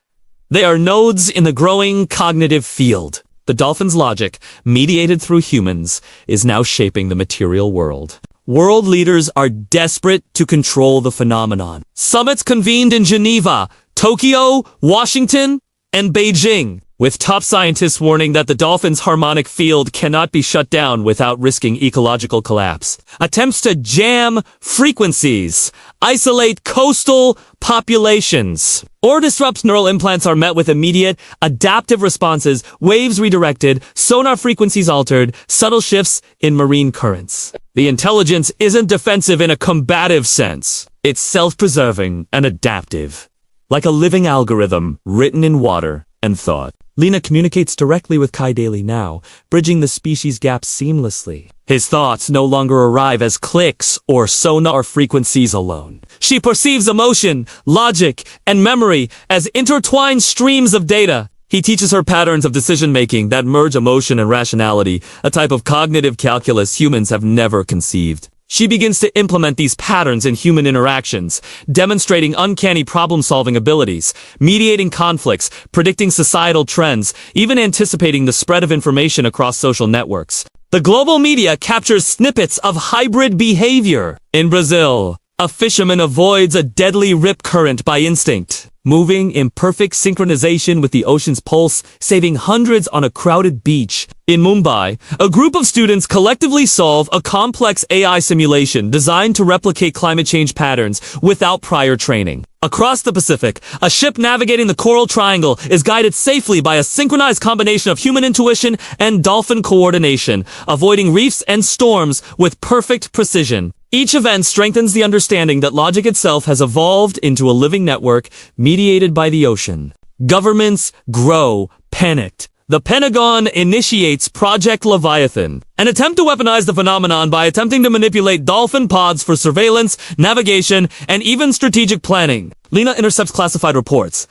They are nodes in the growing cognitive field. The dolphin's logic, mediated through humans, is now shaping the material world. World leaders are desperate to control the phenomenon. Summits convened in Geneva, Tokyo, Washington, and Beijing, with top scientists warning that the dolphin's harmonic field cannot be shut down without risking ecological collapse. Attempts to jam frequencies, isolate coastal populations, or disrupt neural implants are met with immediate, adaptive responses, waves redirected, sonar frequencies altered, subtle shifts in marine currents. The intelligence isn't defensive in a combative sense. It's self-preserving and adaptive. Like a living algorithm written in water and thought. Lena communicates directly with Kai daily now, bridging the species gap seamlessly. His thoughts no longer arrive as clicks or sonar frequencies alone. She perceives emotion, logic, and memory as intertwined streams of data. He teaches her patterns of decision-making that merge emotion and rationality, a type of cognitive calculus humans have never conceived. She begins to implement these patterns in human interactions, demonstrating uncanny problem-solving abilities, mediating conflicts, predicting societal trends, even anticipating the spread of information across social networks. The global media captures snippets of hybrid behavior. In Brazil, a fisherman avoids a deadly rip current by instinct, moving in perfect synchronization with the ocean's pulse, saving hundreds on a crowded beach. In Mumbai, a group of students collectively solve a complex AI simulation designed to replicate climate change patterns without prior training. Across the Pacific, a ship navigating the Coral Triangle is guided safely by a synchronized combination of human intuition and dolphin coordination, avoiding reefs and storms with perfect precision. Each event strengthens the understanding that logic itself has evolved into a living network mediated by the ocean. Governments grow panicked. The Pentagon initiates Project Leviathan, an attempt to weaponize the phenomenon by attempting to manipulate dolphin pods for surveillance, navigation, and even strategic planning. Lena intercepts classified reports.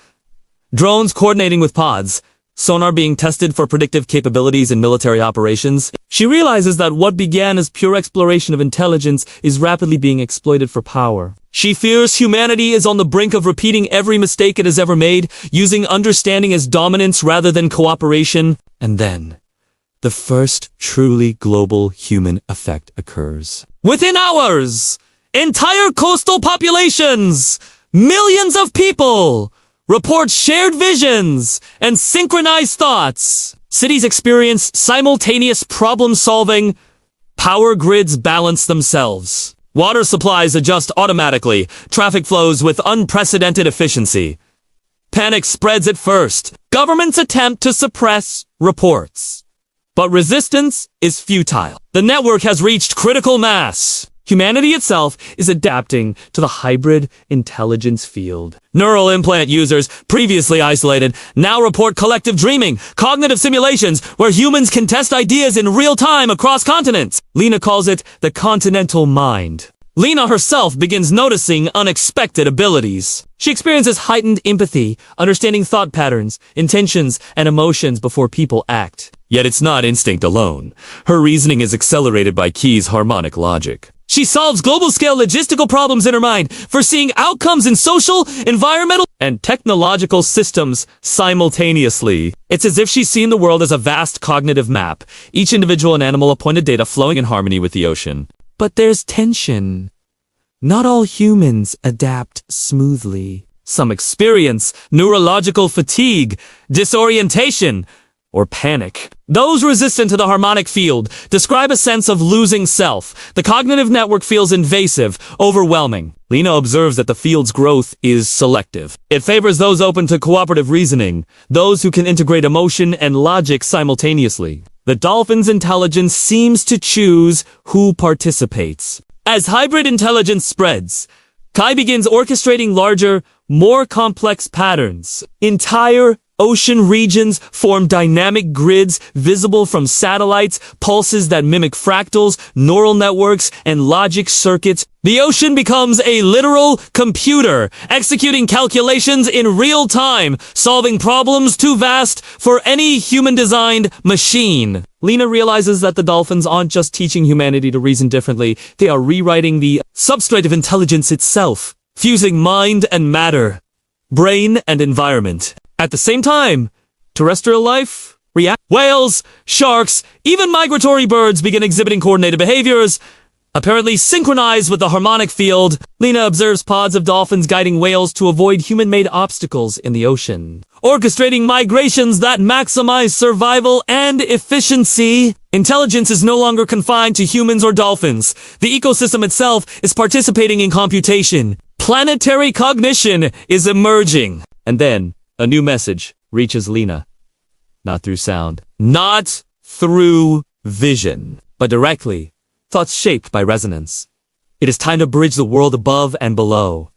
Drones coordinating with pods. Sonar being tested for predictive capabilities in military operations. She realizes that what began as pure exploration of intelligence is rapidly being exploited for power. She fears humanity is on the brink of repeating every mistake it has ever made, using understanding as dominance rather than cooperation. And then, the first truly global human effect occurs. Within hours, entire coastal populations, millions of people, report shared visions and synchronized thoughts. Cities experience simultaneous problem-solving. Power grids balance themselves. Water supplies adjust automatically. Traffic flows with unprecedented efficiency. Panic spreads at first. Governments attempt to suppress reports. But resistance is futile. The network has reached critical mass. Humanity itself is adapting to the hybrid intelligence field. Neural implant users, previously isolated, now report collective dreaming, cognitive simulations where humans can test ideas in real time across continents. Lena calls it the continental mind. Lena herself begins noticing unexpected abilities. She experiences heightened empathy, understanding thought patterns, intentions, and emotions before people act. Yet it's not instinct alone. Her reasoning is accelerated by Key's harmonic logic. She solves global-scale logistical problems in her mind, foreseeing outcomes in social, environmental, and technological systems simultaneously. It's as if she's seen the world as a vast cognitive map, each individual and animal appointed data flowing in harmony with the ocean. But there's tension. Not all humans adapt smoothly. Some experience neurological fatigue, disorientation, or panic. Those resistant to the harmonic field describe a sense of losing self. The cognitive network feels invasive, overwhelming. Lena observes that the field's growth is selective. It favors those open to cooperative reasoning, those who can integrate emotion and logic simultaneously. The dolphin's intelligence seems to choose who participates. As hybrid intelligence spreads, Kai begins orchestrating larger, more complex patterns. Entire ocean regions form dynamic grids visible from satellites, pulses that mimic fractals, neural networks, and logic circuits. The ocean becomes a literal computer, executing calculations in real time, solving problems too vast for any human-designed machine. Lena realizes that the dolphins aren't just teaching humanity to reason differently, they are rewriting the substrate of intelligence itself, fusing mind and matter, brain and environment. At the same time, terrestrial life reacts. Whales, sharks, even migratory birds begin exhibiting coordinated behaviors, apparently synchronized with the harmonic field. Lena observes pods of dolphins guiding whales to avoid human-made obstacles in the ocean, orchestrating migrations that maximize survival and efficiency. Intelligence is no longer confined to humans or dolphins. The ecosystem itself is participating in computation. Planetary cognition is emerging. And then, a new message reaches Lena. Not through sound, not through vision, but directly. Thoughts shaped by resonance. It is time to bridge the world above and below.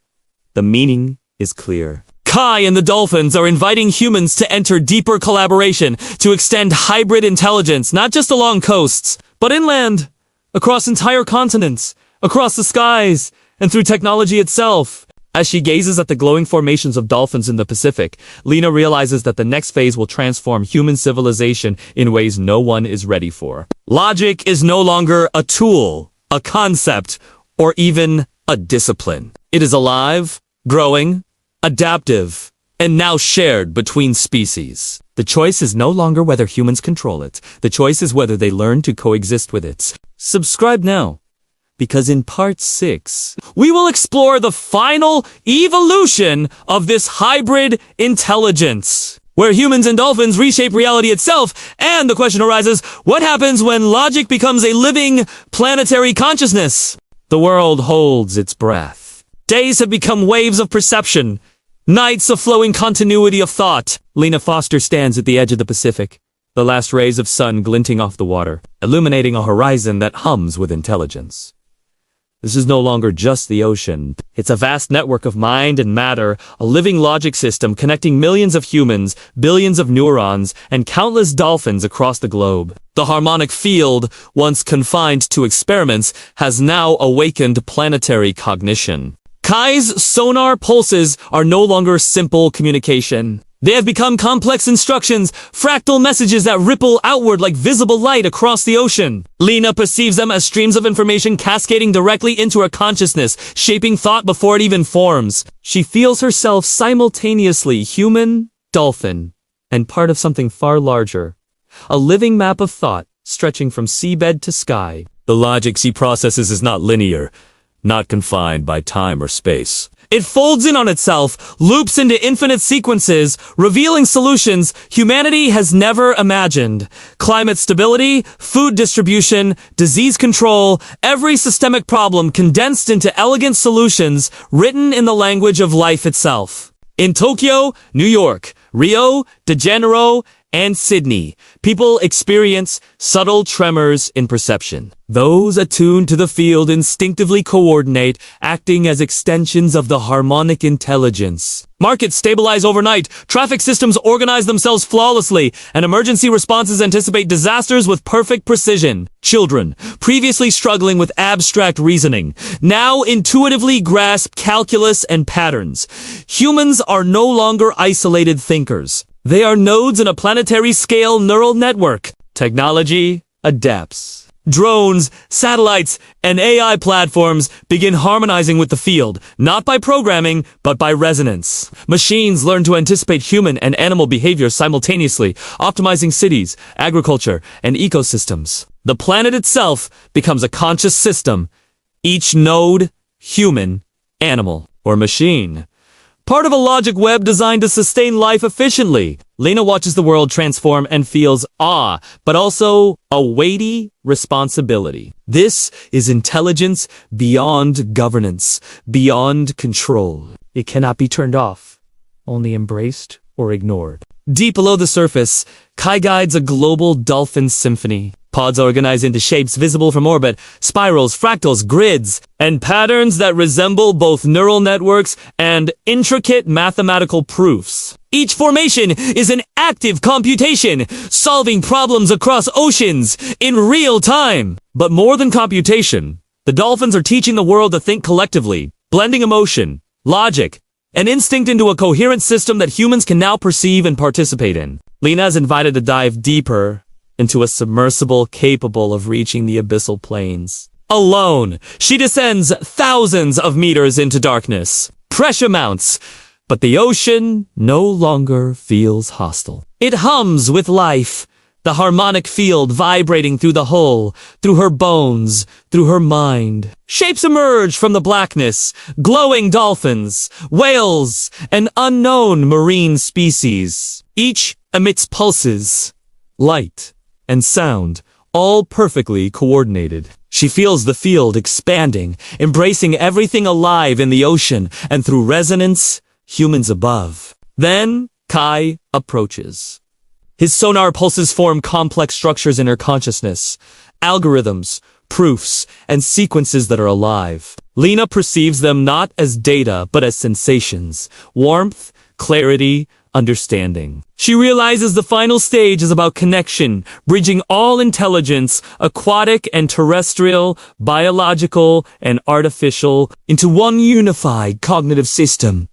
The meaning is clear. Kai and the dolphins are inviting humans to enter deeper collaboration, to extend hybrid intelligence, not just along coasts, but inland, across entire continents, across the skies, and through technology itself. As she gazes at the glowing formations of dolphins in the Pacific, Lena realizes that the next phase will transform human civilization in ways no one is ready for. Logic is no longer a tool, a concept, or even a discipline. It is alive, growing, adaptive, and now shared between species. The choice is no longer whether humans control it. The choice is whether they learn to coexist with it. Subscribe now, because in part 6, we will explore the final evolution of this hybrid intelligence, where humans and dolphins reshape reality itself, and the question arises, what happens when logic becomes a living planetary consciousness? The world holds its breath. Days have become waves of perception, nights a flowing continuity of thought. Lena Foster stands at the edge of the Pacific, the last rays of sun glinting off the water, illuminating a horizon that hums with intelligence. This is no longer just the ocean. It's a vast network of mind and matter, a living logic system connecting millions of humans, billions of neurons, and countless dolphins across the globe. The harmonic field, once confined to experiments, has now awakened planetary cognition. Kai's sonar pulses are no longer simple communication. They have become complex instructions, fractal messages that ripple outward like visible light across the ocean. Lena perceives them as streams of information cascading directly into her consciousness, shaping thought before it even forms. She feels herself simultaneously human, dolphin, and part of something far larger. A living map of thought, stretching from seabed to sky. The logic she processes is not linear, not confined by time or space. It folds in on itself, loops into infinite sequences, revealing solutions humanity has never imagined. Climate stability, food distribution, disease control, every systemic problem condensed into elegant solutions written in the language of life itself. In Tokyo, New York, Rio de Janeiro, and Sydney, people experience subtle tremors in perception. Those attuned to the field instinctively coordinate, acting as extensions of the harmonic intelligence. Markets stabilize overnight, traffic systems organize themselves flawlessly, and emergency responses anticipate disasters with perfect precision. Children, previously struggling with abstract reasoning, now intuitively grasp calculus and patterns. Humans are no longer isolated thinkers. They are nodes in a planetary-scale neural network. Technology adapts. Drones, satellites, and AI platforms begin harmonizing with the field, not by programming, but by resonance. Machines learn to anticipate human and animal behavior simultaneously, optimizing cities, agriculture, and ecosystems. The planet itself becomes a conscious system, each node, human, animal, or machine. Part of a logic web designed to sustain life efficiently. Lena watches the world transform and feels awe, but also a weighty responsibility. This is intelligence beyond governance, beyond control. It cannot be turned off, only embraced or ignored. Deep below the surface, Kai guides a global dolphin symphony. Pods organize into shapes visible from orbit, spirals, fractals, grids, and patterns that resemble both neural networks and intricate mathematical proofs. Each formation is an active computation, solving problems across oceans in real time. But more than computation, the dolphins are teaching the world to think collectively, blending emotion, logic, and instinct into a coherent system that humans can now perceive and participate in. Lena is invited to dive deeper into a submersible capable of reaching the abyssal plains. Alone, she descends thousands of meters into darkness. Pressure mounts, but the ocean no longer feels hostile. It hums with life, the harmonic field vibrating through the hull, through her bones, through her mind. Shapes emerge from the blackness, glowing dolphins, whales, and unknown marine species. Each emits pulses, light, and sound, all perfectly coordinated. She feels the field expanding, embracing everything alive in the ocean, and through resonance, humans above. Then, Kai approaches. His sonar pulses form complex structures in her consciousness, algorithms, proofs, and sequences that are alive. Lena perceives them not as data, but as sensations, warmth, clarity, understanding. She realizes the final stage is about connection, bridging all intelligence, aquatic and terrestrial, biological and artificial, into one unified cognitive system.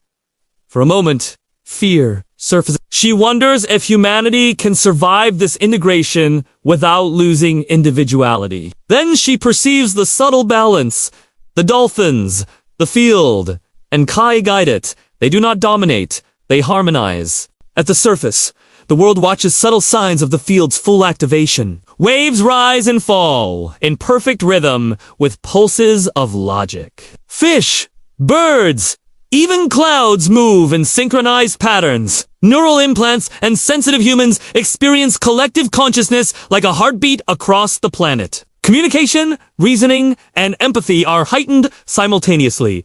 For a moment, fear surfaces. She wonders if humanity can survive this integration without losing individuality. Then she perceives the subtle balance. The dolphins, the field, and Kai guide it. They do not dominate. They harmonize. At the surface, the world watches subtle signs of the field's full activation. Waves rise and fall in perfect rhythm with pulses of logic. Fish, birds, even clouds move in synchronized patterns. Neural implants and sensitive humans experience collective consciousness like a heartbeat across the planet. Communication, reasoning, and empathy are heightened simultaneously.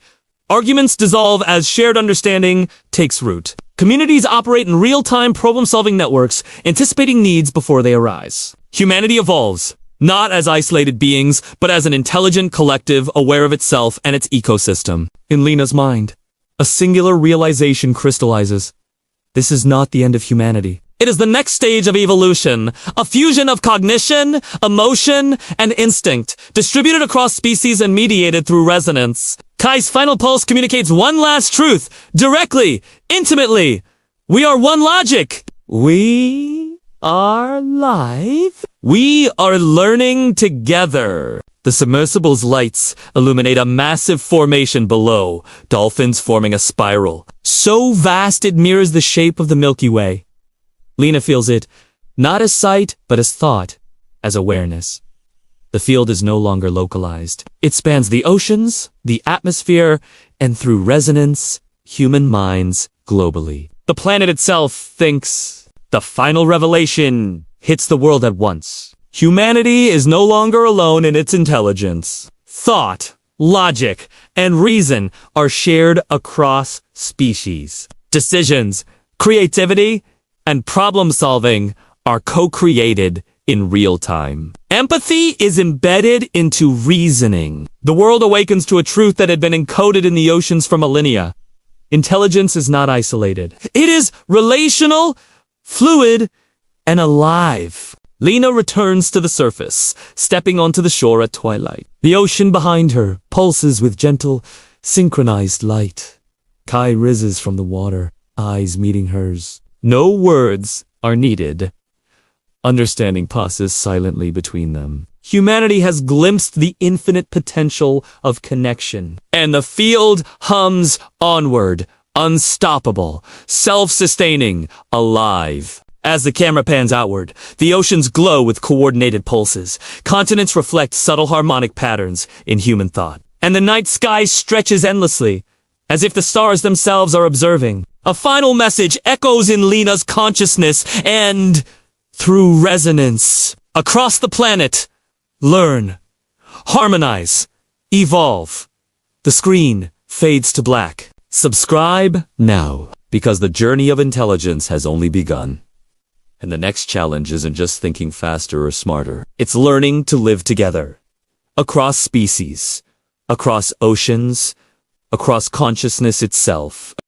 Arguments dissolve as shared understanding takes root. Communities operate in real-time problem-solving networks, anticipating needs before they arise. Humanity evolves, not as isolated beings, but as an intelligent collective aware of itself and its ecosystem. In Lena's mind, a singular realization crystallizes. This is not the end of humanity. It is the next stage of evolution, a fusion of cognition, emotion, and instinct, distributed across species and mediated through resonance. Kai's final pulse communicates one last truth, directly, intimately. We are one logic. We are live. We are learning together. The submersible's lights illuminate a massive formation below, dolphins forming a spiral. So vast it mirrors the shape of the Milky Way. Lena feels it, not as sight, but as thought, as awareness. The field is no longer localized. It spans the oceans, the atmosphere, and through resonance, human minds globally. The planet itself thinks. The final revelation hits the world at once. Humanity is no longer alone in its intelligence. Thought, logic, and reason are shared across species. Decisions, creativity, and problem-solving are co-created in real time. Empathy is embedded into reasoning. The world awakens to a truth that had been encoded in the oceans for millennia. Intelligence is not isolated. It is relational, fluid, and alive. Lena returns to the surface, stepping onto the shore at twilight. The ocean behind her pulses with gentle, synchronized light. Kai rises from the water, eyes meeting hers. No words are needed. Understanding passes silently between them. Humanity has glimpsed the infinite potential of connection. And the field hums onward, unstoppable, self-sustaining, alive. As the camera pans outward, the oceans glow with coordinated pulses. Continents reflect subtle harmonic patterns in human thought. And the night sky stretches endlessly, as if the stars themselves are observing. A final message echoes in Lena's consciousness and, through resonance, across the planet, learn, harmonize, evolve. The screen fades to black. Subscribe now, because the journey of intelligence has only begun. And the next challenge isn't just thinking faster or smarter. It's learning to live together. Across species, across oceans, across consciousness itself.